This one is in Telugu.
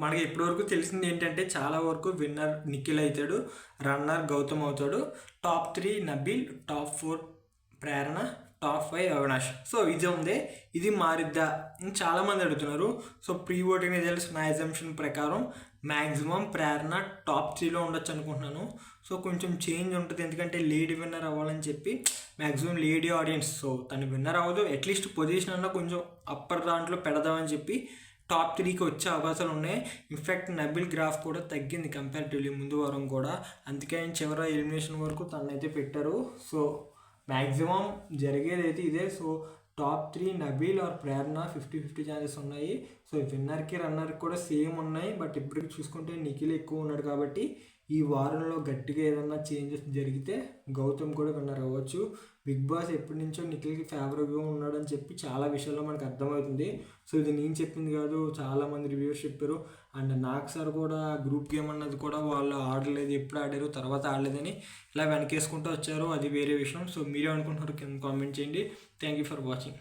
మనకి ఇప్పటివరకు తెలిసింది ఏంటంటే చాలా వరకు విన్నర్ నిఖిల్ అవుతాడు, రన్నర్ గౌతమ్ అవుతాడు, టాప్ 3 నబీల్, టాప్ 4 ప్రేరణ, టాప్ 5 అవినాష్. సో ఇది ఉంది, ఇది మారిద్దా అని చాలామంది అడుగుతున్నారు. సో ప్రీ ఓటింగ్ రిజల్ట్స్ నా ఎగ్జామ్షన్ ప్రకారం మ్యాక్సిమం ప్రేరణ టాప్ 3లో ఉండొచ్చు అనుకుంటున్నాను. సో కొంచెం చేంజ్ ఉంటుంది, ఎందుకంటే లేడీ విన్నర్ అవ్వాలని చెప్పి మ్యాక్సిమం లేడీ ఆడియన్స్. సో తను విన్నర్ అవ్వదు, అట్లీస్ట్ పొజిషన్ అన్నా కొంచెం అప్పర్ దాంట్లో పెడదామని చెప్పి టాప్ 3కి వచ్చే అవకాశాలు ఉన్నాయి. ఇన్ఫ్యాక్ట్ నబిల్ గ్రాఫ్ కూడా తగ్గింది కంపారిటివ్లీ ముందు వారం కూడా, అందుకే చివరి ఎలిమినేషన్ వరకు తనైతే పెట్టారు. సో మ్యాక్సిమం జరిగేది అయితే ఇదే. So top 3 Nabeel or Prerana 50-50 chances ఉన్నాయి. సో విన్నర్కి రన్నర్కి కూడా సేమ్ ఉన్నాయి, బట్ ఇప్పటికి చూసుకుంటే నిఖిల్ ఎక్కువ ఉన్నాడు కాబట్టి ఈ వారంలో గట్టిగా ఏదన్నా చేంజెస్ జరిగితే గౌతమ్ కూడా విన్నర్ అవ్వచ్చు. బిగ్ బాస్ ఎప్పటి నుంచో నిఖిల్కి ఫేవరబుల్గా ఉన్నాడని చెప్పి చాలా విషయాల్లో మనకు అర్థమవుతుంది. సో ఇది నేను చెప్పింది కాదు, చాలామంది రివ్యూస్ చెప్పారు. అండ్ నాకు సార్ కూడా గ్రూప్ గేమ్ అన్నది కూడా వాళ్ళు ఆడలేదు, ఎప్పుడు ఆడారు తర్వాత ఆడలేదని ఇలా వెనకేసుకుంటూ వచ్చారు, అది వేరే విషయం. సో మీరే అనుకుంటున్నారు కింద కామెంట్ చేయండి. Thank you for watching.